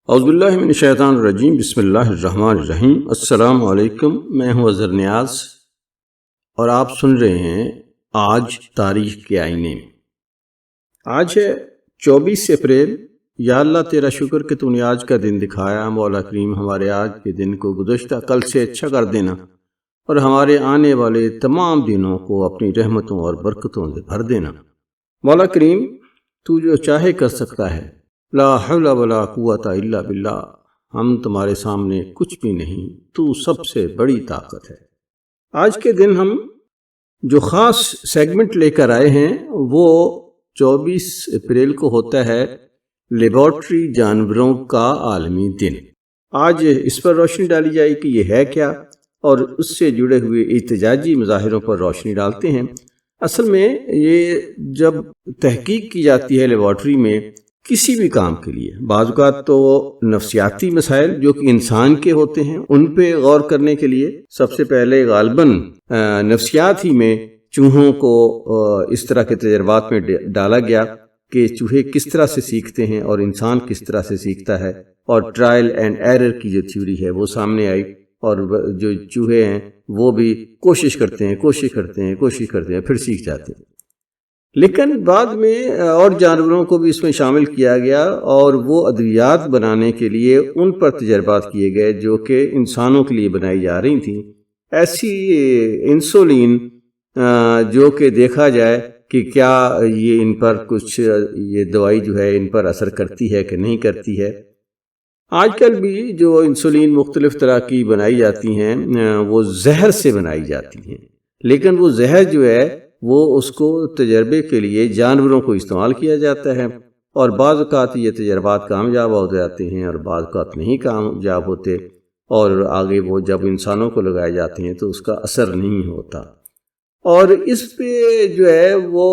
اعوذ باللہ من الشیطان الرجیم، بسم اللہ الرحمن الرحیم۔ السلام علیکم، میں ہوں اظہر نیاز اور آپ سن رہے ہیں آج تاریخ کے آئینے میں۔ آج ہے 24 اپریل۔ یا اللہ تیرا شکر کہ تو نے آج کا دن دکھایا۔ مولا کریم ہمارے آج کے دن کو گزشتہ کل سے اچھا کر دینا اور ہمارے آنے والے تمام دنوں کو اپنی رحمتوں اور برکتوں سے بھر دینا۔ مولا کریم تو جو چاہے کر سکتا ہے، لا حول ولا قوت الا باللہ، ہم تمہارے سامنے کچھ بھی نہیں، تو سب سے بڑی طاقت ہے۔ آج کے دن ہم جو خاص سیگمنٹ لے کر آئے ہیں وہ 24 اپریل کو ہوتا ہے لیبارٹری جانوروں کا عالمی دن۔ آج اس پر روشنی ڈالی جائے کہ یہ ہے کیا، اور اس سے جڑے ہوئے احتجاجی مظاہروں پر روشنی ڈالتے ہیں۔ اصل میں یہ جب تحقیق کی جاتی ہے لیبارٹری میں کسی بھی کام کے لیے، بعض اوقات تو نفسیاتی مسائل جو کہ انسان کے ہوتے ہیں ان پہ غور کرنے کے لیے سب سے پہلے غالباً نفسیات ہی میں چوہوں کو اس طرح کے تجربات میں ڈالا گیا کہ چوہے کس طرح سے سیکھتے ہیں اور انسان کس طرح سے سیکھتا ہے، اور ٹرائل اینڈ ایرر کی جو تھیوری ہے وہ سامنے آئی، اور جو چوہے ہیں وہ بھی کوشش کرتے ہیں پھر سیکھ جاتے ہیں۔ لیکن بعد میں اور جانوروں کو بھی اس میں شامل کیا گیا اور وہ ادویات بنانے کے لیے ان پر تجربات کیے گئے جو کہ انسانوں کے لیے بنائی جا رہی تھیں۔ ایسی انسولین جو کہ دیکھا جائے کہ کیا یہ ان پر کچھ یہ دوائی جو ہے ان پر اثر کرتی ہے کہ نہیں کرتی ہے۔ آج کل بھی جو انسولین مختلف طرح کی بنائی جاتی ہیں وہ زہر سے بنائی جاتی ہیں، لیکن وہ زہر جو ہے وہ اس کو تجربے کے لیے جانوروں کو استعمال کیا جاتا ہے، اور بعض اوقات یہ تجربات کامیاب ہو جاتے ہیں اور بعض اوقات نہیں کامیاب ہوتے، اور آگے وہ جب انسانوں کو لگائے جاتے ہیں تو اس کا اثر نہیں ہوتا۔ اور اس پہ جو ہے وہ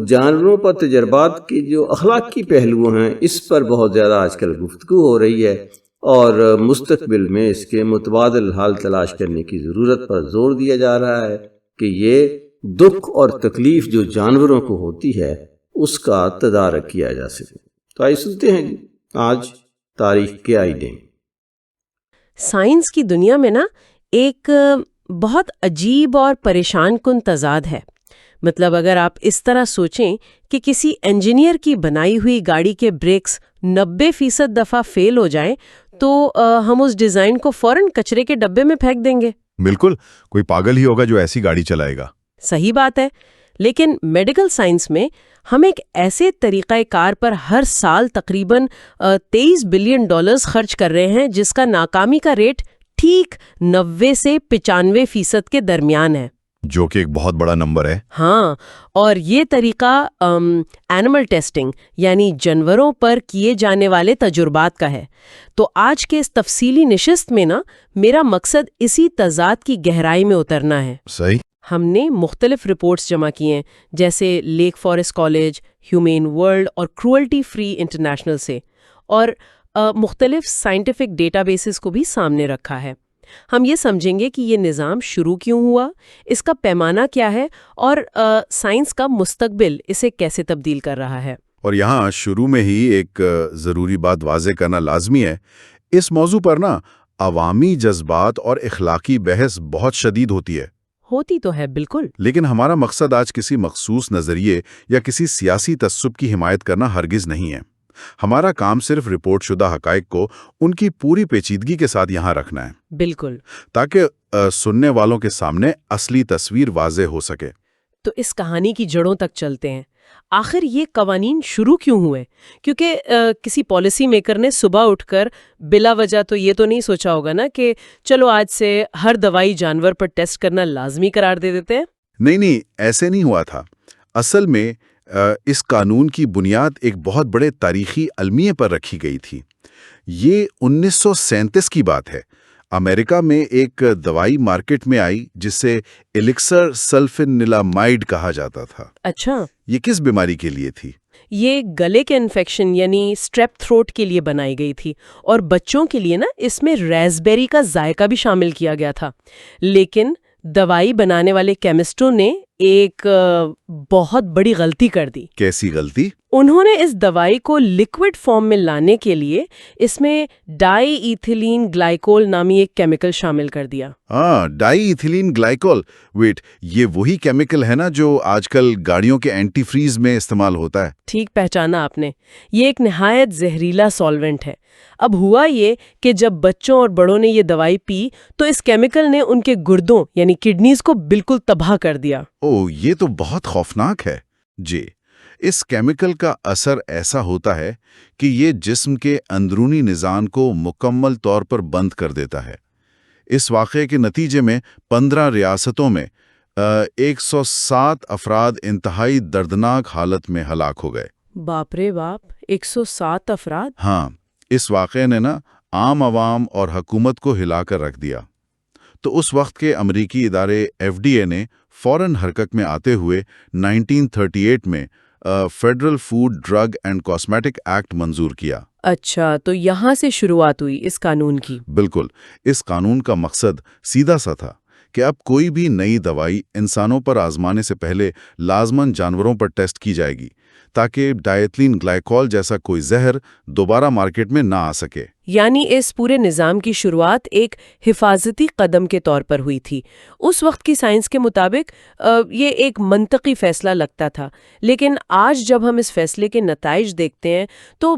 جانوروں پر تجربات کے جو اخلاقی پہلو ہیں اس پر بہت زیادہ آج کل گفتگو ہو رہی ہے، اور مستقبل میں اس کے متبادل حل تلاش کرنے کی ضرورت پر زور دیا جا رہا ہے کہ یہ دکھ اور تکلیف جو جانوروں کو ہوتی ہے اس کا تدارک کیا جا سکے۔ تو آئیے سنتے ہیں آج تاریخ کے آئینے میں۔ سائنس کی دنیا میں نا ایک بہت عجیب اور پریشان کن تضاد ہے۔ مطلب اگر آپ اس طرح سوچیں کہ کسی انجینئر کی بنائی ہوئی گاڑی کے بریکس 90% دفعہ فیل ہو جائیں تو ہم اس ڈیزائن کو فوراً کچرے کے ڈبے میں پھینک دیں گے۔ بالکل، کوئی پاگل ہی ہوگا جو ایسی گاڑی چلائے گا۔ صحیح بات ہے، لیکن میڈیکل سائنس میں ہم ایک ایسے طریقہ کار پر ہر سال تقریباً $23 بلین خرچ کر رہے ہیں جس کا ناکامی کا ریٹ ٹھیک 90 سے 95% کے درمیان ہے، جو کہ ایک بہت بڑا نمبر ہے۔ ہاں، اور یہ طریقہ اینیمل ٹیسٹنگ یعنی جانوروں پر کیے جانے والے تجربات کا ہے۔ تو آج کے اس تفصیلی نشست میں نا میرا مقصد اسی تضاد کی گہرائی میں اترنا ہے۔ صحیح۔ ہم نے مختلف رپورٹس جمع کی ہیں، جیسے lake forest college, humane world اور کرولٹی فری انٹرنیشنل سے، اور مختلف سائنٹیفک ڈیٹا بیسز کو بھی سامنے رکھا ہے۔ ہم یہ سمجھیں گے کہ یہ نظام شروع کیوں ہوا، اس کا پیمانہ کیا ہے، اور سائنس کا مستقبل اسے کیسے تبدیل کر رہا ہے۔ اور یہاں شروع میں ہی ایک ضروری بات واضح کرنا لازمی ہے۔ اس موضوع پر نا عوامی جذبات اور اخلاقی بحث بہت شدید ہوتی تو ہے بالکل، لیکن ہمارا مقصد آج کسی مخصوص نظریے یا کسی سیاسی تعصب کی حمایت کرنا ہرگز نہیں ہے۔ ہمارا کام صرف رپورٹ شدہ حقائق کو ان کی پوری پیچیدگی کے ساتھ یہاں رکھنا ہے، بالکل، تاکہ سننے والوں کے سامنے اصلی تصویر واضح ہو سکے۔ تو اس کہانی کی جڑوں تک چلتے ہیں۔ آخر یہ قوانین شروع کیوں ہوئے؟ کیونکہ کسی پالیسی میکر نے صبح اٹھ کر بلا وجہ تو یہ تو نہیں سوچا ہوگا نا کہ چلو آج سے ہر دوائی جانور پر ٹیسٹ کرنا لازمی قرار دے دیتے ہیں۔ نہیں، ایسے نہیں ہوا تھا۔ اصل میں اس قانون کی بنیاد ایک بہت بڑے تاریخی المیے پر رکھی گئی تھی۔ یہ 1937 کی بات ہے۔ امریکہ میں ایک دوائی مارکیٹ میں آئی جسے ایلکسر سلفینیلامائڈ کہا جاتا تھا۔ اچھا، یہ کس بیماری کے لیے تھی؟ یہ گلے کے انفیکشن یعنی اسٹریپ تھروٹ کے لیے بنائی گئی تھی، اور بچوں کے لیے نا اس میں ریسبیری کا ذائقہ بھی شامل کیا گیا تھا۔ لیکن دوائی بنانے والے کیمسٹوں نے ایک بہت بڑی غلطی کر دی۔ کیسی غلطی؟ انہوں نے اس دوائی کو لکوڈ فارم میں لانے کے لیے اس میں ڈائی ایتھیلین گلائکول نامی ایک کیمیکل شامل کر دیا۔ ڈائی ایتھیلین گلائکول، ویٹ، یہ وہی کیمیکل ہے نا جو آج کل گاڑیوں کے اینٹی فریز میں استعمال ہوتا ہے؟ ٹھیک پہچانا آپ نے، یہ ایک نہایت زہریلا سالوینٹ ہے۔ اب ہوا یہ کہ جب بچوں اور بڑوں نے یہ دوائی پی تو اس کیمیکل نے ان کے گردوں یعنی کڈنیز کو بالکل تباہ کر دیا۔ یہ تو بہت خوفناک ہے۔ جی، اس کیمیکل کا اثر ایسا ہوتا ہے کہ یہ جسم کے اندرونی نظام کو مکمل طور پر بند کر دیتا ہے۔ اس واقعے کے نتیجے میں 15 ریاستوں میں 107 افراد انتہائی دردناک حالت میں ہلاک ہو گئے۔ باپ رے باپ، 107 افراد؟ ہاں، اس واقعے نے عام عوام اور حکومت کو ہلا کر رکھ دیا۔ تو اس وقت کے امریکی ادارے FDA نے فوراً حرکت میں آتے ہوئے 1938 میں federal food drug and cosmetic act منظور کیا۔ اچھا، تو یہاں سے شروعات ہوئی اس قانون کی؟ بالکل، اس قانون کا مقصد سیدھا سا تھا کہ اب کوئی بھی نئی دوائی انسانوں پر آزمانے سے پہلے لازماً جانوروں پر ٹیسٹ کی جائے گی تاکہ ڈائیتھلین گلائکول جیسا کوئی زہر دوبارہ مارکیٹ میں نہ آ سکے۔ یعنی اس پورے نظام کی شروعات ایک حفاظتی قدم کے طور پر ہوئی تھی۔ اس وقت کی سائنس کے مطابق یہ ایک منطقی فیصلہ لگتا تھا، لیکن آج جب ہم اس فیصلے کے نتائج دیکھتے ہیں تو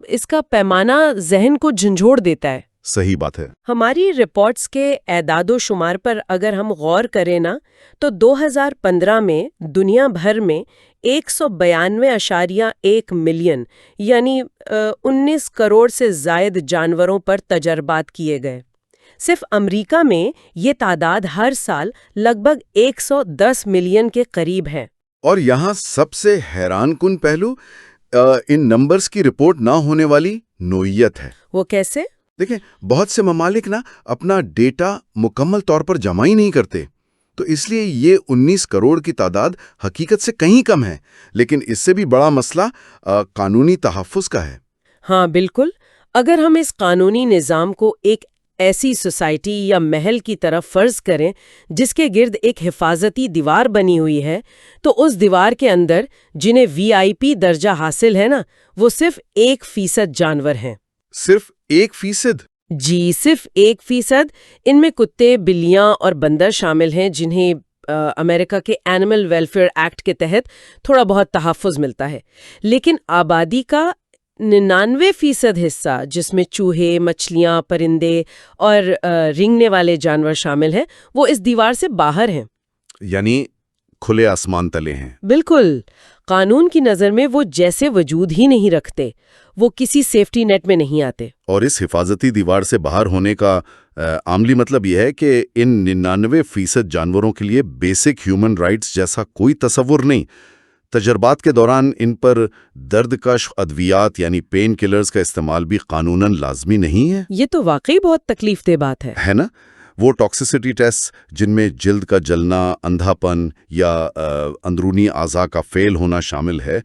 اس کا پیمانہ ذہن کو جھنجھوڑ دیتا ہے۔ صحیح بات ہے۔ ہماری رپورٹس کے اعداد و شمار پر اگر ہم غور کریں نا تو 2015 میں دنیا بھر میں 192.1 ملین یعنی 19 کروڑ سے زائد جانوروں پر تجربات کیے گئے۔ صرف امریکہ میں یہ تعداد ہر سال لگ بھگ 110 ملین کے قریب ہے۔ اور یہاں سب سے حیران کن پہلو ان نمبرز کی رپورٹ نہ ہونے والی نوعیت ہے۔ وہ کیسے؟ دیکھیں، بہت سے ممالک اپنا ڈیٹا مکمل طور پر جمع ہی نہیں کرتے، تو اس لیے یہ 19 کروڑ کی تعداد حقیقت سے کہیں کم ہے، لیکن اس سے بھی بڑا مسئلہ قانونی تحفظ کا ہے۔ ہاں بالکل، اگر ہم اس قانونی نظام کو ایک ایسی سوسائٹی یا محل کی طرف فرض کریں جس کے گرد ایک حفاظتی دیوار بنی ہوئی ہے، تو اس دیوار کے اندر جنہیں VIP درجہ حاصل ہے وہ صرف 1% جانور ہیں۔ صرف 1%؟ جی، صرف 1%۔ ان میں کتے، بلیاں اور بندر شامل ہیں جنہیں امریکہ کے اینیمل ویلفیئر ایکٹ کے تحت تھوڑا بہت تحفظ ملتا ہے، لیکن آبادی کا 99% حصہ جس میں چوہے، مچھلیاں، پرندے اور رینگنے والے جانور شامل ہیں وہ اس دیوار سے باہر ہیں، یعنی کھلے آسمان تلے ہیں۔ بالکل، قانون کی نظر میں وہ جیسے وجود ہی نہیں رکھتے، وہ کسی سیفٹی نیٹ میں نہیں آتے۔ اور اس حفاظتی دیوار سے باہر ہونے کا عملی مطلب یہ ہے کہ ان 99% جانوروں کے لیے بیسک ہیومن رائٹس جیسا کوئی تصور نہیں۔ تجربات کے دوران ان پر درد کش ادویات یعنی پین کلرز کا استعمال بھی قانوناً لازمی نہیں ہے۔ یہ تو واقعی بہت تکلیف دہ بات ہے نا؟ وہ ٹاکسیسٹی ٹیسٹ جن میں جلد کا جلنا، اندھا پن یا اندرونی اعضاء کا فیل ہونا شامل ہے،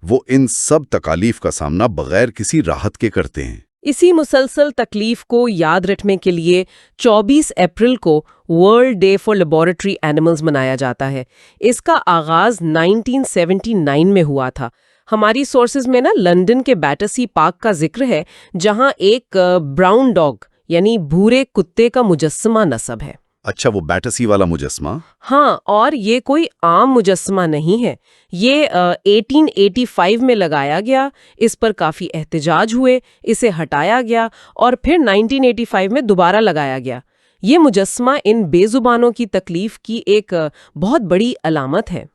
وہ ان سب تکالیف کا سامنا بغیر کسی راحت کے کرتے ہیں۔ اسی مسلسل تکلیف کو یاد رکھنے کے لیے 24 اپریل کو world day for laboratory animals منایا جاتا ہے۔ اس کا آغاز 1979 میں ہوا تھا۔ ہماری سورسز میں لندن کے بیٹرسی پارک کا ذکر ہے جہاں ایک براؤن ڈاگ یعنی بھورے کتے کا مجسمہ نصب ہے۔ اچھا، وہ بیٹرسی والا مجسمہ؟ ہاں، اور یہ کوئی عام مجسمہ نہیں ہے، یہ 1885 میں لگایا گیا، اس پر کافی احتجاج ہوئے، اسے ہٹایا گیا اور پھر 1985 میں دوبارہ لگایا گیا۔ یہ مجسمہ ان بے زبانوں کی تکلیف کی ایک بہت بڑی علامت ہے۔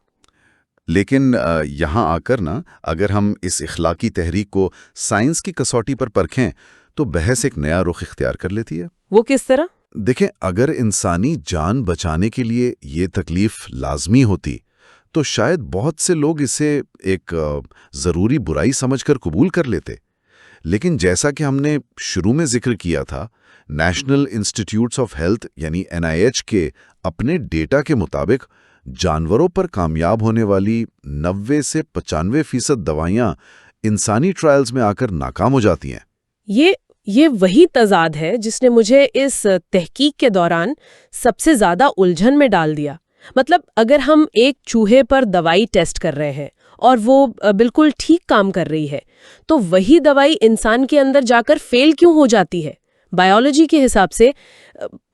لیکن یہاں آ کر اگر ہم اس اخلاقی تحریک کو سائنس کی کسوٹی پر پرکھیں تو بحث ایک نیا رخ اختیار کر لیتی ہے۔ وہ کس طرح؟ دیکھیں، اگر انسانی جان بچانے کے لیے یہ تکلیف لازمی ہوتی تو شاید بہت سے لوگ اسے ایک ضروری برائی سمجھ کر قبول کر لیتے، لیکن جیسا کہ ہم نے شروع میں ذکر کیا تھا، نیشنل انسٹیٹیوٹس آف ہیلتھ یعنی NIH کے اپنے ڈیٹا کے مطابق جانوروں پر کامیاب ہونے والی 90 سے 95% دوائیاں انسانی ٹرائلز میں آ کر ناکام ہو جاتی ہیں۔ یہ وہی تضاد ہے جس نے مجھے اس تحقیق کے دوران سب سے زیادہ الجھن میں ڈال دیا۔ مطلب اگر ہم ایک چوہے پر دوائی ٹیسٹ کر رہے ہیں اور وہ بالکل ٹھیک کام کر رہی ہے، تو وہی دوائی انسان کے اندر جا کر فیل کیوں ہو جاتی ہے؟ بایولوجی کے حساب سے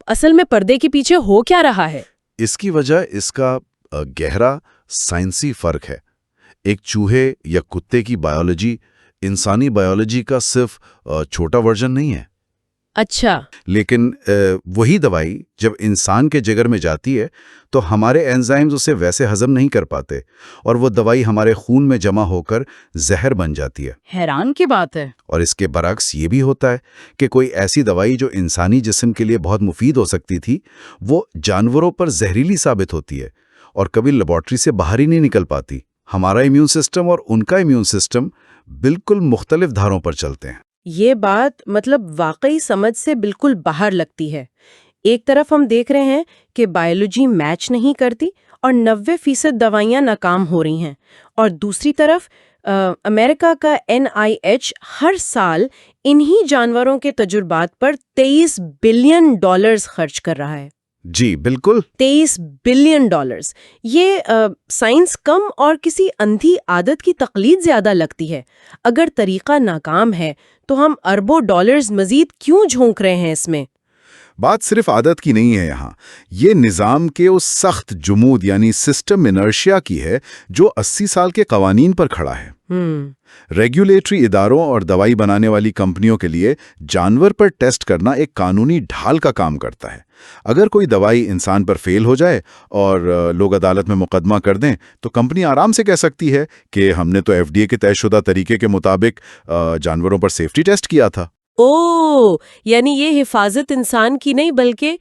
اصل میں پردے کے پیچھے ہو کیا رہا ہے؟ اس کی وجہ اس کا گہرا سائنسی فرق ہے۔ ایک چوہے یا کتے کی بایولوجی انسانی بایولوجی کا صرف چھوٹا ورژن نہیں ہے۔ اچھا، لیکن وہی دوائی جب انسان کے جگر میں جاتی ہے تو ہمارے انزائمز اسے ویسے ہضم نہیں کر پاتے، اور وہ دوائی ہمارے خون میں جمع ہو کر زہر بن جاتی ہے۔ حیران کی بات ہے۔ اور اس کے برعکس یہ بھی ہوتا ہے کہ کوئی ایسی دوائی جو انسانی جسم کے لیے بہت مفید ہو سکتی تھی، وہ جانوروں پر زہریلی ثابت ہوتی ہے اور کبھی لیبارٹری سے باہر ہی نہیں نکل پاتی۔ ہمارا امیون سسٹم اور ان کا امیون سسٹم بالکل مختلف دھاروں پر چلتے ہیں۔ یہ بات واقعی سمجھ سے بالکل باہر لگتی ہے۔ ایک طرف ہم دیکھ رہے ہیں کہ بایولوجی میچ نہیں کرتی اور 90% دوائیاں ناکام ہو رہی ہیں، اور دوسری طرف امریکہ کا NIH ہر سال انہی جانوروں کے تجربات پر $23 بلین خرچ کر رہا ہے۔ جی بالکل، $23 بلین۔ یہ سائنس کم اور کسی اندھی عادت کی تقلید زیادہ لگتی ہے۔ اگر طریقہ ناکام ہے تو ہم اربوں ڈالرز مزید کیوں جھونک رہے ہیں اس میں؟ بات صرف عادت کی نہیں ہے یہاں، یہ نظام کے اس سخت جمود یعنی سسٹم انرشیا کی ہے جو 80 سال کے قوانین پر کھڑا ہے۔ ریگولیٹری اداروں اور دوائی بنانے والی کمپنیوں کے لیے جانور پر ٹیسٹ کرنا ایک قانونی ڈھال کا کام کرتا ہے۔ اگر کوئی دوائی انسان پر فیل ہو جائے اور لوگ عدالت میں مقدمہ کر دیں تو کمپنی آرام سے کہہ سکتی ہے کہ ہم نے تو FDA کے طے شدہ طریقے کے مطابق جانوروں پر سیفٹی ٹیسٹ کیا تھا۔ یعنی یہ حفاظت انسان کی نہیں بلکہ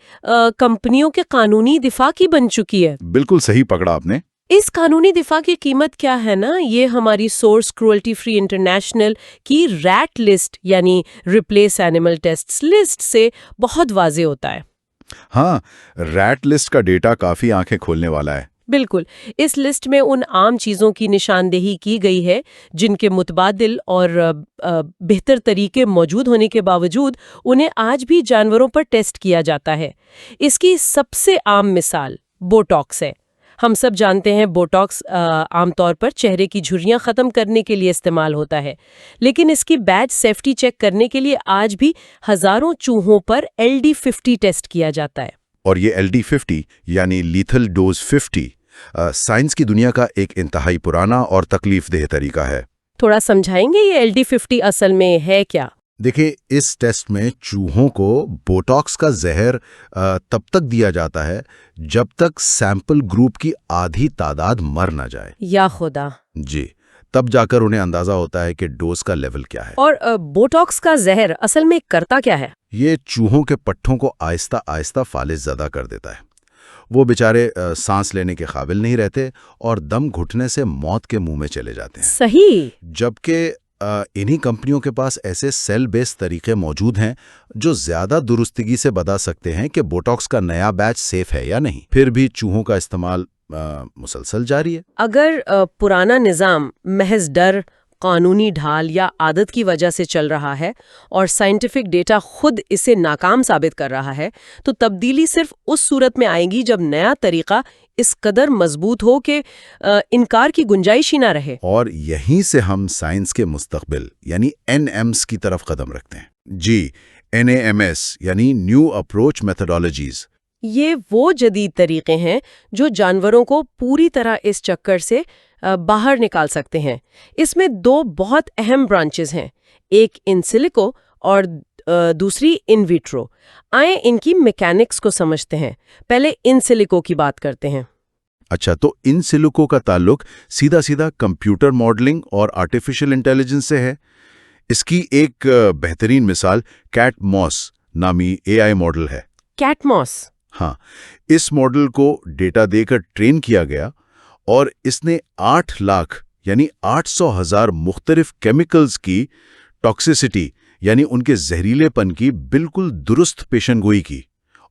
کمپنیوں کے قانونی دفاع کی بن چکی ہے۔ بالکل صحیح پکڑا آپ نے۔ اس قانونی دفاع کی قیمت کیا ہے نا؟ یہ ہماری سورس کرولٹی فری انٹرنیشنل کی ریٹ لسٹ یعنی ریپلیس اینیمل ٹیسٹ لسٹ سے بہت واضح ہوتا ہے۔ ہاں، ریٹ لسٹ کا ڈیٹا کافی آنکھیں کھولنے والا ہے۔ بالکل، اس لسٹ میں ان عام چیزوں کی نشاندہی کی گئی ہے جن کے متبادل اور بہتر طریقے موجود ہونے کے باوجود انہیں آج بھی جانوروں پر ٹیسٹ کیا جاتا ہے۔ اس کی سب سے عام مثال بوٹاکس ہے۔ ہم سب جانتے ہیں بوٹاکس عام طور پر چہرے کی جھریاں ختم کرنے کے لیے استعمال ہوتا ہے، لیکن اس کی بیچ سیفٹی چیک کرنے کے لیے آج بھی ہزاروں چوہوں پر LD50 ٹیسٹ کیا جاتا ہے۔ اور یہ LD50 یعنی لیتھل ڈوز 50 سائنس کی دنیا کا ایک انتہائی پرانا اور تکلیف دہ طریقہ ہے۔ تھوڑا سمجھائیں گے یہ LD50 اصل میں ہے کیا؟ دیکھیں، اس ٹیسٹ میں چوہوں کو بوٹاکس کا زہر تب تک دیا جاتا ہے جب تک سیمپل گروپ کی آدھی تعداد مر نہ جائے۔ یا خدا! جی، تب جا کر انہیں اندازہ ہوتا ہے کہ ڈوز کا لیول کیا ہے۔ اور بوٹاکس کا زہر اصل میں کرتا کیا ہے؟ یہ چوہوں کے پٹھوں کو آہستہ آہستہ فالج زدہ کر دیتا ہے۔ وہ بیچارے سانس لینے کے قابل نہیں رہتے اور دم گھٹنے سے موت کے منہ میں چلے جاتے ہیں۔ صحیح۔ جبکہ انہی کمپنیوں کے پاس ایسے سیل بیس طریقے موجود ہیں جو زیادہ درستگی سے بتا سکتے ہیں کہ بوٹاکس کا نیا بیچ سیف ہے یا نہیں۔ پھر بھی چوہوں کا استعمال مسلسل جاری ہے۔ اگر پرانا نظام محض ڈر، قانونی ڈھال یا عادت کی وجہ سے چل رہا ہے اور سائنٹیفک ڈیٹا خود اسے ناکام ثابت کر رہا ہے، تو تبدیلی صرف اس صورت میں آئے گی جب نیا طریقہ اس قدر مضبوط ہو کہ انکار کی گنجائش ہی نہ رہے۔ اور یہیں سے ہم سائنس کے مستقبل یعنی NMs کی طرف قدم رکھتے ہیں۔ جی، NAMS یعنی نیو اپروچ میتھڈالوجیز۔ یہ وہ جدید طریقے ہیں جو جانوروں کو پوری طرح اس چکر سے باہر نکال سکتے ہیں۔ اس میں دو بہت اہم برانچز ہیں، ایک ان سیلیکو اور دوسری ان ویٹرو۔ آئیں ان کی میکینکس کو سمجھتے ہیں۔ پہلے ان سیلیکو کی بات کرتے ہیں۔ اچھا، تو ان سیلیکو کا تعلق سیدھا سیدھا کمپیوٹر ماڈلنگ اور آرٹیفیشل انٹیلیجنس سے ہے۔ اس کی ایک بہترین مثال کیٹ موس نامی AI ماڈل ہے۔ کیٹ موس؟ ہاں، اس ماڈل کو ڈیٹا دے کر ٹرین کیا گیا اور اس نے 8 لاکھ یعنی 800,000 مختلف کیمیکلز کی ٹاکسیسٹی یعنی ان کے زہریلے پن کی بالکل درست پیشن گوئی کی،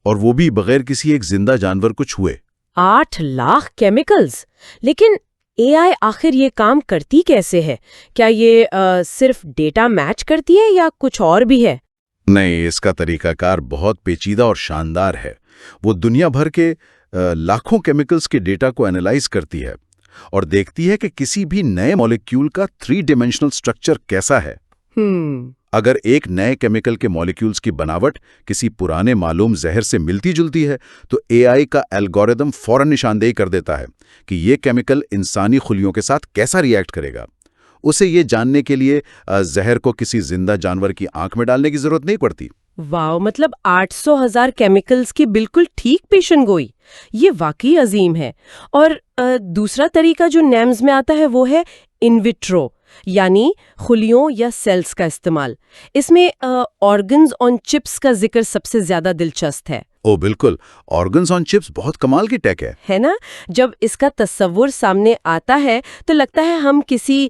اور وہ بھی بغیر کسی ایک زندہ جانور کو چھوئے۔ 8 لاکھ کیمیکلز! لیکن AI آخر یہ کام کرتی کیسے ہے؟ کیا یہ صرف ڈیٹا میچ کرتی ہے یا کچھ اور بھی ہے؟ نہیں، اس کا طریقہ کار بہت پیچیدہ اور شاندار ہے۔ وہ دنیا بھر کے لاکھوں کیمیکلز کے ڈیٹا کو اینالائز کرتی ہے اور دیکھتی ہے کہ کسی بھی نئے مالیکیول کا 3 ڈائمینشنل سٹرکچر کیسا ہے۔ اگر ایک نئے کیمیکل کے مالیکیولز کی بناوٹ کسی پرانے معلوم زہر سے ملتی جلتی ہے تو اے آئی کا الگوریدم فوراً نشاندہی کر دیتا ہے کہ یہ کیمیکل انسانی خلیوں کے ساتھ کیسا ری ایکٹ کرے گا۔ اسے یہ جاننے کے لیے زہر کو کسی زندہ جانور کی آنکھ میں ڈالنے کی ضرورت نہیں پڑتی۔ واو، مطلب 800,000 کیمیکلز کی بالکل ٹھیک پیشن گوئی، یہ واقعی عظیم ہے۔ اور دوسرا طریقہ جو نیمز میں آتا ہے وہ ہے ان وٹرو، یعنی خلیوں یا سیلز کا استعمال۔ اس میں آرگنز آن چپس کا ذکر سب سے زیادہ دلچسپ ہے۔ بالکل، آرگنز آن چپس بہت کمال کی ٹیک ہے نا؟ جب اس کا تصور سامنے آتا ہے تو لگتا ہے ہم کسی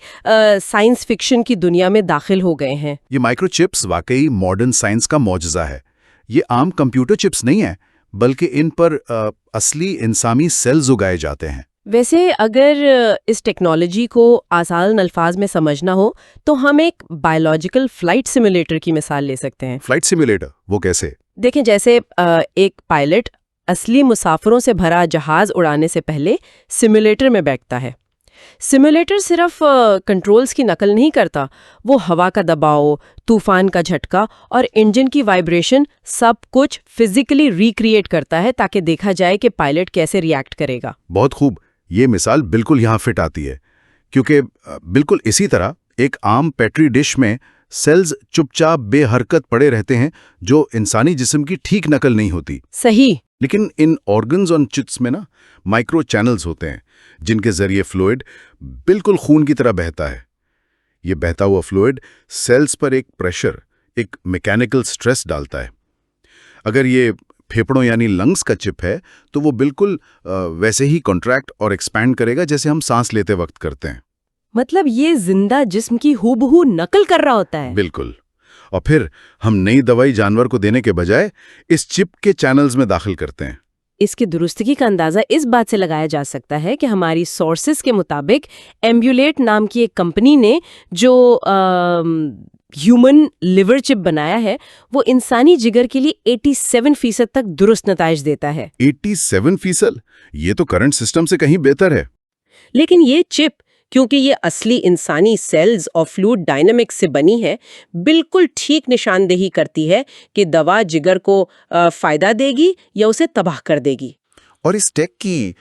سائنس فکشن کی دنیا میں داخل ہو گئے ہیں۔ یہ مائکرو چپس واقعی ماڈرن سائنس کا معجزہ ہے۔ یہ عام کمپیوٹر چپس نہیں ہیں، بلکہ ان پر اصلی انسانی سیلز اگائے جاتے ہیں۔ ویسے اگر اس ٹیکنالوجی کو آسان الفاظ میں سمجھنا ہو تو ہم ایک بایولوجیکل فلائٹ سیمولیٹر کی مثال لے سکتے ہیں۔ فلائٹ سیمولیٹر وہ کیسے؟ دیکھیں، جیسے ایک پائلٹ اصلی مسافروں سے بھرا جہاز اڑانے سے پہلے سیمولیٹر میں بیٹھتا ہے۔ سیمولیٹر صرف کنٹرولز کی نقل نہیں کرتا، وہ ہوا کا دباؤ، طوفان کا جھٹکا اور انجن کی وائبریشن سب کچھ فزیکلی ریکریٹ کرتا ہے تاکہ دیکھا جائے کہ پائلٹ کیسے ری ایکٹ کرے گا۔ بہت خوب، یہ مثال بالکل یہاں فٹ آتی ہے، کیونکہ بالکل اسی طرح ایک عام پیٹری ڈش میں سیلز چپ چاپ بے حرکت پڑے رہتے ہیں جو انسانی جسم کی ٹھیک نقل نہیں ہوتی۔ صحیح۔ لیکن ان آرگنز آن چپس میں مائکرو چینلز ہوتے ہیں جن کے ذریعے فلوئڈ بالکل خون کی طرح بہتا ہے۔ یہ بہتا ہوا فلوئڈ سیلز پر ایک پریشر، ایک میکینیکل سٹریس ڈالتا ہے۔ اگر یہ پھیپھڑوں یعنی لنگز کا چپ ہے تو وہ بالکل ویسے ہی کنٹریکٹ اور ایکسپینڈ کرے گا جیسے ہم سانس لیتے وقت کرتے ہیں۔ مطلب یہ زندہ جسم کی ہو بہو نقل کر رہا ہوتا ہے۔ بالکل۔ اور پھر ہم نئی دوائی جانور کو دینے کے بجائے اس چپ کے چینلز میں داخل کرتے ہیں۔ اس کی درستگی کا اندازہ اس بات سے لگایا جا سکتا ہے کہ ہماری سورسز کے مطابق ایمبیولیٹ نام کی ایک کمپنی نے جو ہیومن لیور چپ بنایا ہے وہ انسانی جگر کے لیے 87% تک درست نتائج دیتا ہے۔ 87%؟ یہ تو کرنٹ سسٹم سے کہیں بہتر ہے۔ لیکن یہ چپ، کیونکہ یہ اصلی انسانی سیلز اور فلوئڈ ڈائنامکس سے بنی ہے، بالکل ٹھیک نشاندہی کرتی ہے کہ دوا جگر کو فائدہ دے گی یا اسے تباہ کر دے گی۔ اور اس ٹیک کی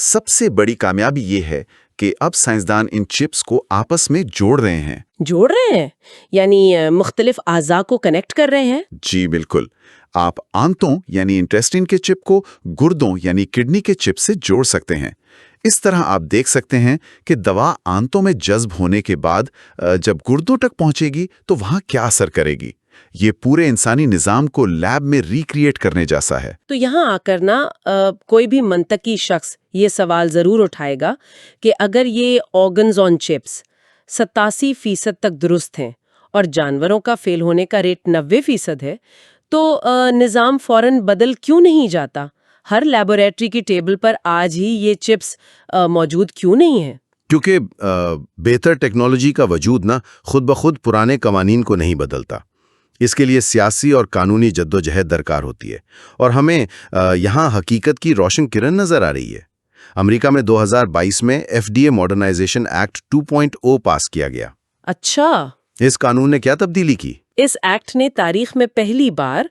سب سے بڑی کامیابی یہ ہے کہ اب سائنسدان ان چپس کو آپس میں جوڑ رہے ہیں۔ یعنی مختلف اعضاء کو کنیکٹ کر رہے ہیں۔ جی بالکل، آپ آنتوں یعنی انٹیسٹائن کے چپ کو گردوں یعنی کڈنی کے چپ سے جوڑ سکتے ہیں۔ اس طرح آپ دیکھ سکتے ہیں کہ دوا آنتوں میں جذب ہونے کے بعد جب گردوں تک پہنچے گی تو وہاں کیا اثر کرے گی۔ یہ پورے انسانی نظام کو لیب میں ریکریٹ کرنے جیسا ہے۔ تو یہاں آ کر کوئی بھی منطقی شخص یہ سوال ضرور اٹھائے گا کہ اگر یہ آرگنز آن چپس 87% تک درست ہیں اور جانوروں کا فیل ہونے کا ریٹ 90% ہے تو نظام فوراً بدل کیوں نہیں جاتا؟ ہر لیبوریٹری کی ٹیبل پر آج ہی یہ چپس موجود کیوں نہیں ہیں؟ کیونکہ بہتر ٹیکنالوجی کا وجود خود بخود پرانے قوانین کو نہیں بدلتا۔ اس کے لیے سیاسی اور قانونی جدوجہد درکار ہوتی ہے، اور ہمیں یہاں حقیقت کی روشن کرن نظر آ رہی ہے۔ امریکہ میں 2022 میں FDA ماڈرنائزیشن ایکٹ 2.0 پاس کیا گیا۔ اچھا، اس قانون نے کیا تبدیلی کی؟ اس ایکٹ نے تاریخ میں پہلی بار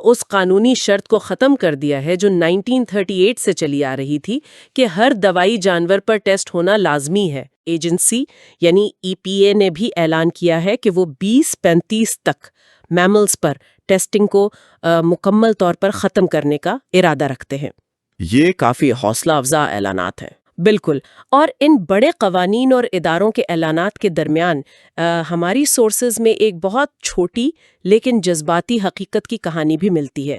اس قانونی شرط کو ختم کر دیا ہے جو 1938 سے چلی آ رہی تھی کہ ہر دوائی جانور پر ٹیسٹ ہونا لازمی ہے۔ ایجنسی یعنی EPA نے بھی اعلان کیا ہے کہ وہ 2035 تک میملز پر ٹیسٹنگ کو مکمل طور پر ختم کرنے کا ارادہ رکھتے ہیں۔ یہ کافی حوصلہ افزا اعلانات ہیں۔ بالکل، اور ان بڑے قوانین اور اداروں کے اعلانات کے درمیان ہماری سورسز میں ایک بہت چھوٹی لیکن جذباتی حقیقت کی کہانی بھی ملتی ہے،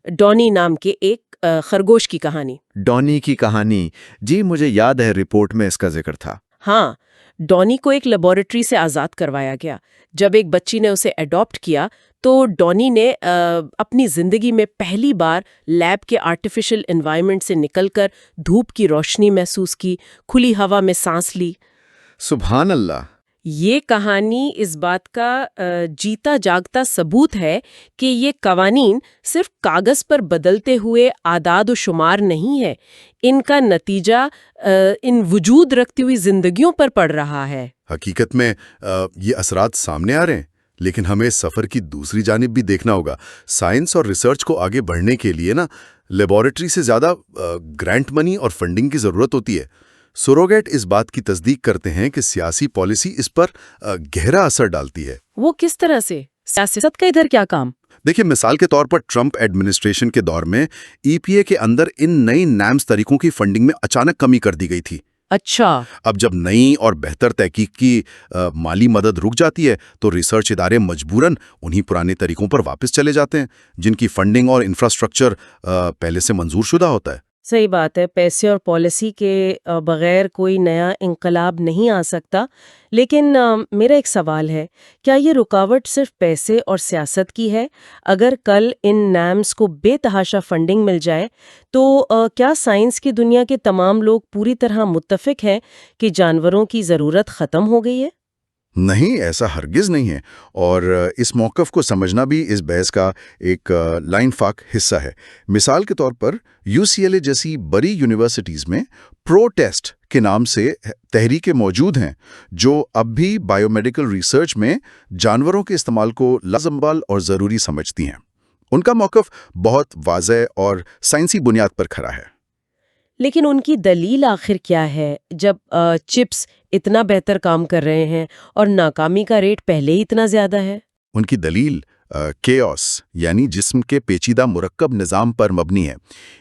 ڈونی نام کے ایک خرگوش کی کہانی۔ ڈونی کی کہانی، جی مجھے یاد ہے رپورٹ میں اس کا ذکر تھا۔ ہاں، ڈونی کو ایک لیبارٹری سے آزاد کروایا گیا۔ جب ایک بچی نے اسے اڈاپٹ کیا تو ڈونی نے اپنی زندگی میں پہلی بار لیب کے آرٹیفیشل انوائرمنٹ سے نکل کر دھوپ کی روشنی محسوس کی، کھلی ہوا میں سانس لی۔ سبحان اللہ! یہ کہانی اس بات کا جیتا جاگتا ثبوت ہے کہ یہ قوانین صرف کاغذ پر بدلتے ہوئے اعداد و شمار نہیں ہے، ان کا نتیجہ ان وجود رکھتی ہوئی زندگیوں پر پڑ رہا ہے۔ حقیقت میں یہ اثرات سامنے آ رہے ہیں، لیکن ہمیں سفر کی دوسری جانب بھی دیکھنا ہوگا۔ سائنس اور ریسرچ کو آگے بڑھنے کے لیے لیبارٹری سے زیادہ گرانٹ منی اور فنڈنگ کی ضرورت ہوتی ہے۔ سروگیٹ اس بات کی تصدیق کرتے ہیں کہ سیاسی پالیسی اس پر گہرا اثر ڈالتی ہے۔ وہ کس طرح سے؟ سیاست کا ادھر کیا کام؟ دیکھیں، مثال کے طور پر ٹرمپ ایڈمنسٹریشن کے دور میں EPA کے اندر ان نئی نیمز طریقوں کی فنڈنگ میں اچانک کمی کر دی گئی تھی۔ اچھا، اب جب نئی اور بہتر تحقیق کی مالی مدد رک جاتی ہے تو ریسرچ ادارے مجبوراً انہی پرانے طریقوں پر واپس چلے جاتے ہیں جن کی فنڈنگ اور انفراسٹرکچر پہلے سے منظور شدہ ہوتا ہے۔ صحیح بات ہے، پیسے اور پالیسی کے بغیر کوئی نیا انقلاب نہیں آ سکتا۔ لیکن میرا ایک سوال ہے، کیا یہ رکاوٹ صرف پیسے اور سیاست کی ہے؟ اگر کل ان نیمز کو بے تحاشا فنڈنگ مل جائے تو کیا سائنس کی دنیا کے تمام لوگ پوری طرح متفق ہیں کہ جانوروں کی ضرورت ختم ہو گئی ہے؟ نہیں، ایسا ہرگز نہیں ہے، اور اس موقف کو سمجھنا بھی اس بحث کا ایک لائن فاک حصہ ہے۔ مثال کے طور پر UCLA جیسی بڑی یونیورسٹیز میں پروٹیسٹ کے نام سے تحریکیں موجود ہیں جو اب بھی بائیو میڈیکل ریسرچ میں جانوروں کے استعمال کو لازم اور ضروری سمجھتی ہیں۔ ان کا موقف بہت واضح اور سائنسی بنیاد پر کھڑا ہے۔ لیکن ان کی دلیل آخر کیا ہے جب چپس اتنا بہتر کام کر رہے ہیں اور ناکامی کا ریٹ پہلے ہی اتنا زیادہ ہے؟ ان کی دلیل کیوس یعنی جسم کے پیچیدہ مرکب نظام پر مبنی ہے۔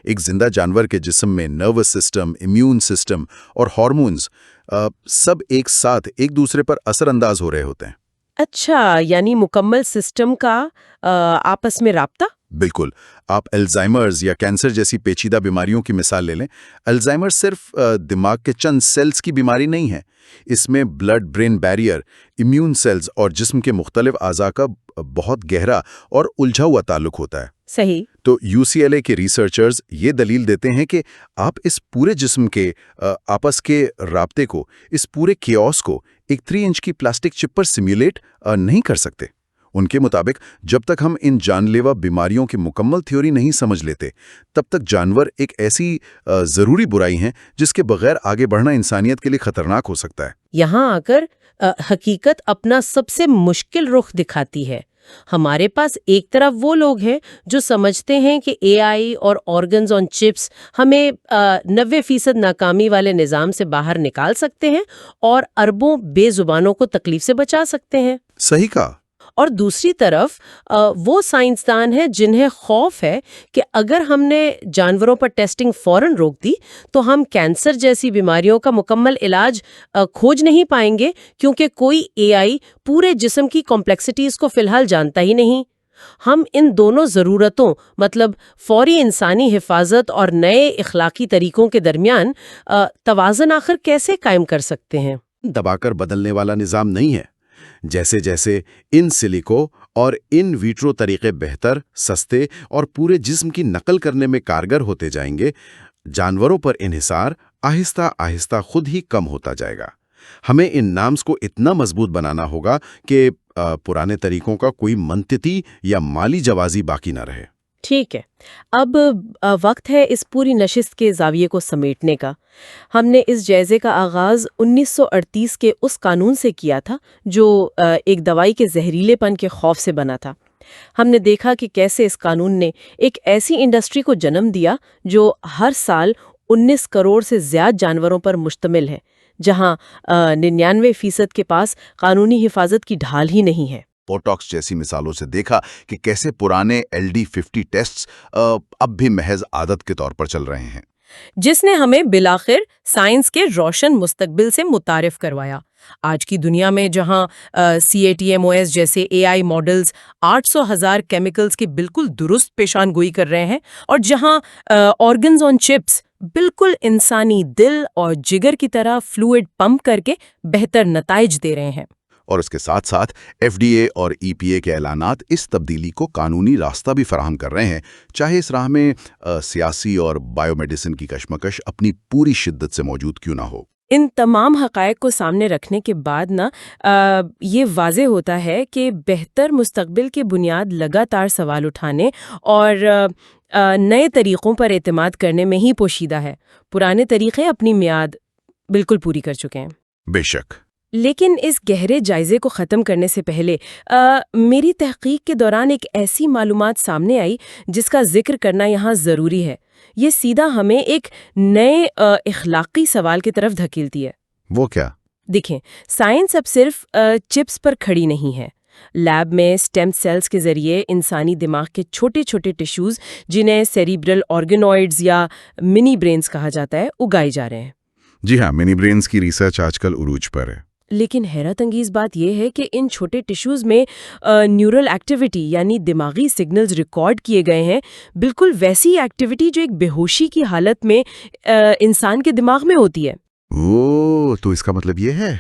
ایک زندہ جانور کے جسم میں نروس سسٹم، امیون سسٹم اور ہارمونز سب ایک ساتھ ایک دوسرے پر اثر انداز ہو رہے ہوتے ہیں۔ اچھا، یعنی مکمل سسٹم کا آپس میں رابطہ؟ بالکل۔ آپ الزائمرز یا کینسر جیسی پیچیدہ بیماریوں کی مثال لے لیں۔ الزائمر صرف دماغ کے چند سیلز کی بیماری نہیں ہے، اس میں blood brain barrier, immune cells اور جسم کے مختلف اعضاء کا بہت گہرا اور الجھا ہوا تعلق ہوتا ہے۔ صحیح۔ تو UCLA کے ریسرچرز یہ دلیل دیتے ہیں کہ آپ اس پورے جسم کے آپس کے رابطے کو، اس پورے کیوس کو ایک 3 انچ کی پلاسٹک چپ پر سیمولیٹ نہیں کر سکتے۔ ان کے مطابق جب تک ہم ان جان لیوا بیماریوں کی مکمل تھیوری نہیں سمجھ لیتے تب تک جانور ایک ایسی ضروری برائی ہیں جس کے بغیر آگے بڑھنا انسانیت کے لیے خطرناک ہو سکتا ہے۔ یہاں آ کر حقیقت اپنا سب سے مشکل رخ دکھاتی ہے۔ ہمارے پاس ایک طرف وہ لوگ ہیں جو سمجھتے ہیں کہ AI اور آرگنز آن چپس ہمیں 90% ناکامی والے نظام سے باہر نکال سکتے ہیں اور اربوں بے زبانوں کو تکلیف سے بچا سکتے ہیں۔ صحیح کہا۔ اور دوسری طرف وہ سائنسدان ہیں جنہیں خوف ہے کہ اگر ہم نے جانوروں پر ٹیسٹنگ فوراً روک دی تو ہم کینسر جیسی بیماریوں کا مکمل علاج کھوج نہیں پائیں گے، کیونکہ کوئی AI پورے جسم کی کمپلیکسٹیز کو فی الحال جانتا ہی نہیں۔ ہم ان دونوں ضرورتوں مطلب فوری انسانی حفاظت اور نئے اخلاقی طریقوں کے درمیان توازن آخر کیسے قائم کر سکتے ہیں؟ دبا کر بدلنے والا نظام نہیں ہے۔ جیسے جیسے ان سلیکو اور ان ویٹرو طریقے بہتر، سستے اور پورے جسم کی نقل کرنے میں کارگر ہوتے جائیں گے، جانوروں پر انحصار آہستہ آہستہ خود ہی کم ہوتا جائے گا۔ ہمیں ان نامز کو اتنا مضبوط بنانا ہوگا کہ پرانے طریقوں کا کوئی منطقی یا مالی جوازی باقی نہ رہے۔ ٹھیک ہے، اب وقت ہے اس پوری نشست کے زاویے کو سمیٹنے کا۔ ہم نے اس جائزے کا آغاز 1938 کے اس قانون سے کیا تھا جو ایک دوائی کے زہریلے پن کے خوف سے بنا تھا۔ ہم نے دیکھا کہ کیسے اس قانون نے ایک ایسی انڈسٹری کو جنم دیا جو ہر سال 19 کروڑ سے زیادہ جانوروں پر مشتمل ہے، جہاں 99% کے پاس قانونی حفاظت کی ڈھال ہی نہیں ہے۔ بوٹاکس جیسی مثالوں سے دیکھا کہ کیسے پرانے LD50 ٹیسٹس اب بھی محض عادت کے طور پر چل رہے ہیں، جس نے ہمیں بالآخر سائنس کے روشن مستقبل سے متعارف کروایا۔ آج کی دنیا میں جہاں CATMOS جیسے AI ماڈلز 800,000 کیمیکلز کی بالکل درست پیشان گوئی کر رہے ہیں، اور جہاں آرگنز آن چپس بالکل انسانی دل اور جگر کی طرح فلوئڈ پمپ کر کے بہتر نتائج دے رہے ہیں، اور اس کے ساتھ ساتھ FDA اور EPA کے اعلانات اس تبدیلی کو قانونی راستہ بھی فراہم کر رہے ہیں، چاہے اس راہ میں سیاسی اور بائیو میڈیسن کی کشمکش اپنی پوری شدت سے موجود کیوں نہ ہو۔ ان تمام حقائق کو سامنے رکھنے کے بعد نا یہ واضح ہوتا ہے کہ بہتر مستقبل کی بنیاد لگاتار سوال اٹھانے اور نئے طریقوں پر اعتماد کرنے میں ہی پوشیدہ ہے۔ پرانے طریقے اپنی میعاد بالکل پوری کر چکے ہیں۔ بے شک۔ لیکن اس گہرے جائزے کو ختم کرنے سے پہلے میری تحقیق کے دوران ایک ایسی معلومات سامنے آئی جس کا ذکر کرنا یہاں ضروری ہے۔ یہ سیدھا ہمیں ایک نئے اخلاقی سوال کی طرف دھکیلتی ہے۔ وہ کیا؟ دیکھیں، سائنس اب صرف چپس پر کھڑی نہیں ہے۔ لیب میں سٹیم سیلز کے ذریعے انسانی دماغ کے چھوٹے چھوٹے ٹیشوز، جنہیں سیریبرل آرگنوئڈز یا منی برینز کہا جاتا ہے، اگائے جا رہے ہیں۔ جی ہاں، منی برینز کی ریسرچ آج کل عروج پر ہے۔ لیکن حیرت انگیز بات یہ ہے کہ ان چھوٹے ٹیشوز میں نیورل ایکٹیویٹی یعنی دماغی سگنلز ریکارڈ کیے گئے ہیں، بالکل ویسی ایکٹیویٹی جو ایک بے ہوشی کی حالت میں انسان کے دماغ میں ہوتی ہے۔ تو اس کا مطلب یہ ہے؟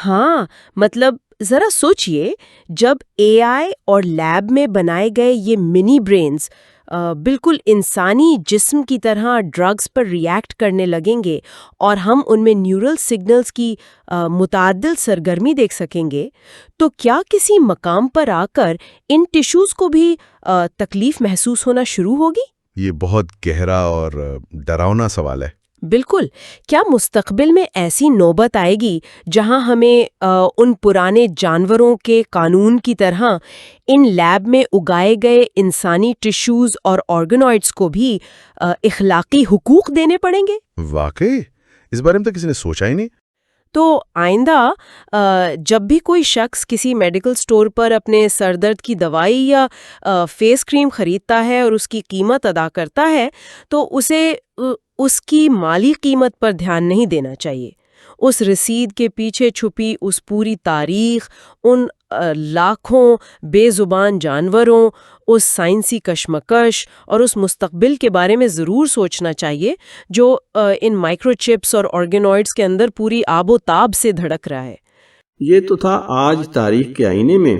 ہاں، مطلب ذرا سوچئے، جب اے آئی اور لیب میں بنائے گئے یہ منی برینز بالکل انسانی جسم کی طرح ڈرگز پر ریئیکٹ کرنے لگیں گے اور ہم ان میں نیورل سگنلز کی متعدد سرگرمی دیکھ سکیں گے، تو کیا کسی مقام پر آ کر ان ٹیشوز کو بھی تکلیف محسوس ہونا شروع ہوگی؟ یہ بہت گہرا اور ڈراؤنا سوال ہے۔ بالکل۔ کیا مستقبل میں ایسی نوبت آئے گی جہاں ہمیں ان پرانے جانوروں کے قانون کی طرح ان لیب میں اگائے گئے انسانی ٹیشوز اور آرگنوئڈز کو بھی اخلاقی حقوق دینے پڑیں گے؟ واقعی اس بارے میں تو کسی نے سوچا ہی نہیں۔ تو آئندہ جب بھی کوئی شخص کسی میڈیکل سٹور پر اپنے سر درد کی دوائی یا فیس کریم خریدتا ہے اور اس کی قیمت ادا کرتا ہے، تو اسے اس کی مالی قیمت پر دھیان نہیں دینا چاہیے۔ اس رسید کے پیچھے چھپی اس پوری تاریخ، ان لاکھوں بے زبان جانوروں، اس سائنسی کشمکش اور اس مستقبل کے بارے میں ضرور سوچنا چاہیے جو ان مائکرو چپس اور آرگنوئڈز کے اندر پوری آب و تاب سے دھڑک رہا ہے۔ یہ تو تھا آج تاریخ کے آئینے میں۔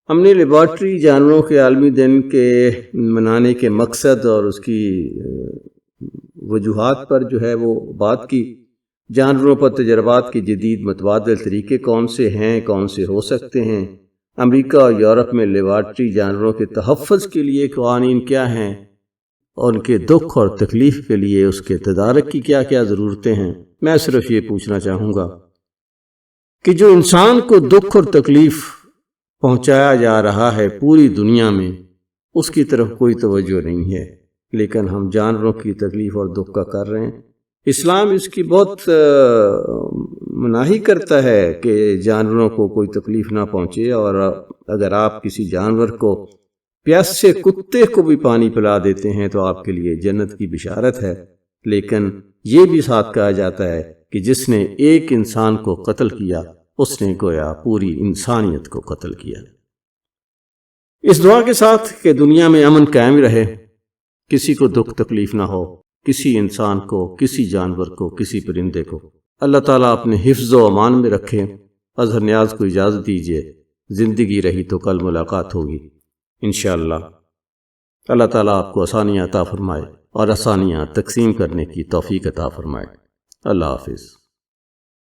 ہم نے لیبارٹری جانوروں کے عالمی دن کے منانے کے مقصد اور اس کی وجوہات پر جو ہے وہ بات کی۔ جانوروں پر تجربات کے جدید متبادل طریقے کون سے ہیں، کون سے ہو سکتے ہیں، امریکہ اور یورپ میں لیبارٹری جانوروں کے تحفظ کے لیے قوانین کیا ہیں، اور ان کے دکھ اور تکلیف کے لیے اس کے تدارک کی کیا کیا ضرورتیں ہیں۔ میں صرف یہ پوچھنا چاہوں گا کہ جو انسان کو دکھ اور تکلیف پہنچایا جا رہا ہے پوری دنیا میں، اس کی طرف کوئی توجہ نہیں ہے، لیکن ہم جانوروں کی تکلیف اور دکھ کا کر رہے ہیں۔ اسلام اس کی بہت مناہی کرتا ہے کہ جانوروں کو کوئی تکلیف نہ پہنچے، اور اگر آپ کسی جانور کو پیاسے کتے کو بھی پانی پلا دیتے ہیں تو آپ کے لیے جنت کی بشارت ہے۔ لیکن یہ بھی ساتھ کہا جاتا ہے کہ جس نے ایک انسان کو قتل کیا، اس نے گویا پوری انسانیت کو قتل کیا۔ اس دعا کے ساتھ کہ دنیا میں امن قائم رہے، کسی کو دکھ تکلیف نہ ہو، کسی انسان کو، کسی جانور کو، کسی پرندے کو۔ اللہ تعالیٰ اپنے حفظ و امان میں رکھے۔ اظہر نیاز کو اجازت دیجیے، زندگی رہی تو کل ملاقات ہوگی انشاءاللہ۔ اللہ تعالیٰ آپ کو آسانیاں عطا فرمائے اور آسانیاں تقسیم کرنے کی توفیق عطا فرمائے۔ اللہ حافظ۔